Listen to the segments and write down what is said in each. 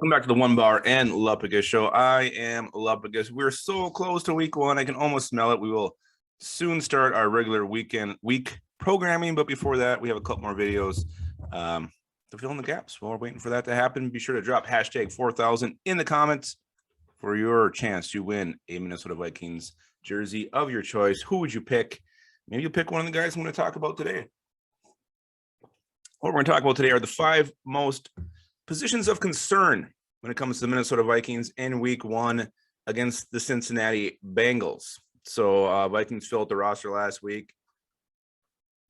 Welcome back to the One Bar and Lupagus show. I am Lupagus. We're so close to week one. I can almost smell it. We will soon start our regular week programming. But before that, we have a couple more videos to fill in the gaps. While we're waiting for that to happen, be sure to drop hashtag 4000 in the comments for your chance to win a Minnesota Vikings jersey of your choice. Who would you pick? Maybe you'll pick one of the guys I'm going to talk about today. What we're going to talk about today are the 5 most positions of concern when it comes to the Minnesota Vikings in week one against the Cincinnati Bengals. So Vikings filled the roster last week.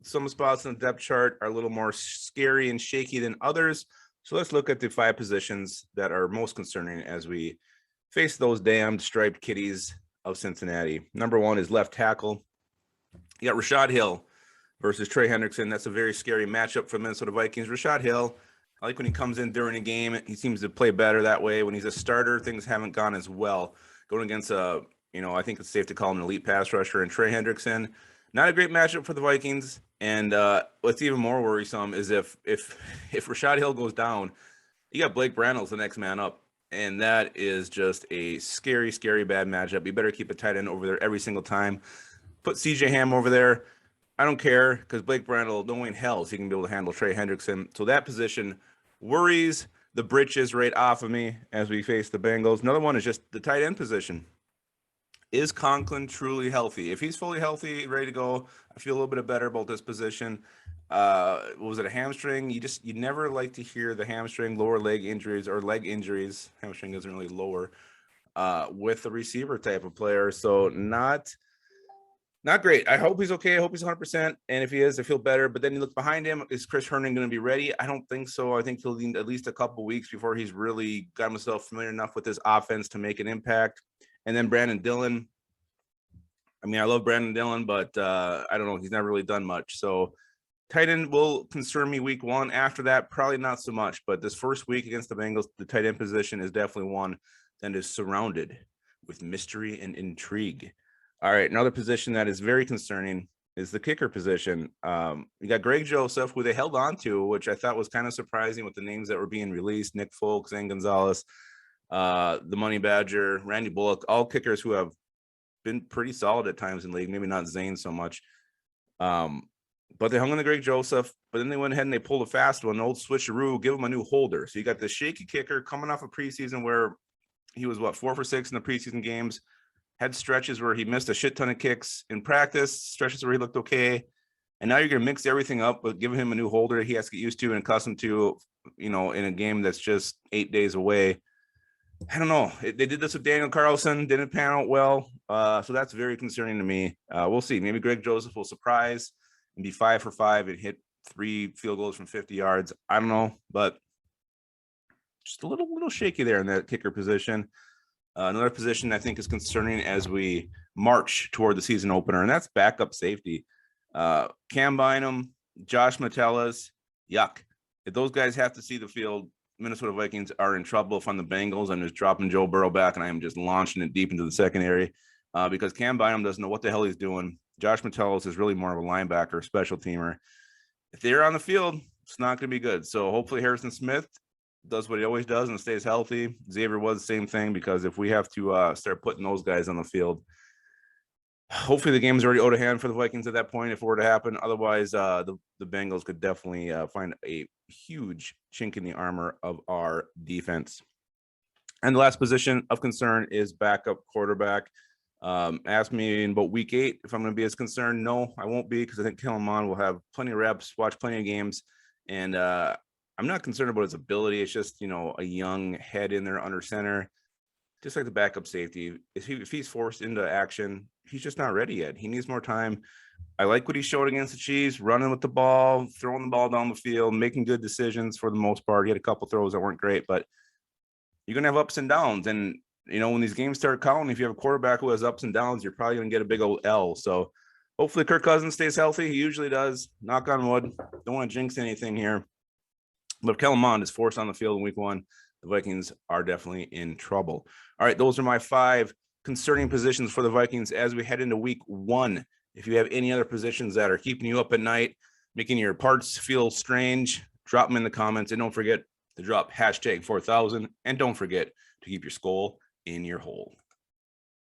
Some spots on the depth chart are a little more scary and shaky than others. So let's look at the 5 positions that are most concerning as we face those damned striped kitties of Cincinnati. Number 1 is left tackle. You got Rashad Hill versus Trey Hendrickson. That's a very scary matchup for the Minnesota Vikings. Rashad Hill, I like when he comes in during a game. He seems to play better that way. When he's a starter, things haven't gone as well. Going against I think it's safe to call him an elite pass rusher. And Trey Hendrickson, not a great matchup for the Vikings. And what's even more worrisome is if Rashad Hill goes down, you got Blake Brantl's the next man up. And that is just a scary, scary bad matchup. You better keep a tight end over there every single time. Put CJ Ham over there. I don't care because Blake Brantle, no way in hell is he going to be able to handle Trey Hendrickson. So that position worries the britches right off of me as we face the Bengals. Another one is just the tight end position. Is Conklin truly healthy? If he's fully healthy, ready to go, I feel a little bit better about this position. Was it a hamstring? You never like to hear the hamstring, lower leg injuries or leg injuries. Hamstring isn't really lower with the receiver type of player. So not great. I hope he's okay. I hope he's 100%. And if he is, I feel better. But then you look behind him. Is Chris Herndon going to be ready? I don't think so. I think he'll need at least a couple weeks before he's really got himself familiar enough with this offense to make an impact. And then Brandon Dillon. I mean, I love Brandon Dillon, but I don't know. He's never really done much. So tight end will concern me week one. After that, probably not so much. But this first week against the Bengals, the tight end position is definitely one that is surrounded with mystery and intrigue. All right, another position that is very concerning is the kicker position. You got Greg Joseph, who they held on to, which I thought was kind of surprising with the names that were being released. Nick Folk, Zane Gonzalez, the Money Badger, Randy Bullock, all kickers who have been pretty solid at times in the league, maybe not Zane so much. But they hung on to Greg Joseph, but then they went ahead and they pulled a fast one, an old switcheroo, give him a new holder. So you got the shaky kicker coming off a preseason where he was, 4 for 6 in the preseason games. Had stretches where he missed a shit ton of kicks in practice, stretches where he looked okay. And now you're going to mix everything up with giving him a new holder he has to get used to and accustomed to, in a game that's just 8 days away. I don't know. They did this with Daniel Carlson, didn't pan out well. So that's very concerning to me. We'll see. Maybe Greg Joseph will surprise and be 5 for 5 and hit 3 field goals from 50 yards. I don't know, but just a little shaky there in that kicker position. Another position I think is concerning as we march toward the season opener, and that's backup safety. Cam Bynum, Josh Metellus, yuck. If those guys have to see the field, Minnesota Vikings are in trouble. If I'm the Bengals, I'm just dropping Joe Burrow back, and I am just launching it deep into the secondary because Cam Bynum doesn't know what the hell he's doing. Josh Metellus is really more of a linebacker, special teamer. If they're on the field, it's not going to be good. So hopefully Harrison Smith does what he always does and stays healthy. Xavier was the same thing because if we have to start putting those guys on the field, hopefully the game's already out of hand for the Vikings at that point if it were to happen. Otherwise, the Bengals could definitely find a huge chink in the armor of our defense. And the last position of concern is backup quarterback. Ask me in about week 8 if I'm going to be as concerned. No, I won't be because I think Kellen Mond will have plenty of reps, watch plenty of games, and I'm not concerned about his ability. It's just, a young head in there under center, just like the backup safety. If he's forced into action, he's just not ready yet. He needs more time. I like what he showed against the Chiefs, running with the ball, throwing the ball down the field, making good decisions for the most part. He had a couple throws that weren't great, but you're going to have ups and downs. And, when these games start counting, if you have a quarterback who has ups and downs, you're probably going to get a big old L. So hopefully Kirk Cousins stays healthy. He usually does. Knock on wood. Don't want to jinx anything here. But if Kellen Mond is forced on the field in week 1, the Vikings are definitely in trouble. All right, those are my 5 concerning positions for the Vikings as we head into week 1. If you have any other positions that are keeping you up at night, making your parts feel strange, drop them in the comments. And don't forget to drop hashtag 4000. And don't forget to keep your skull in your hole.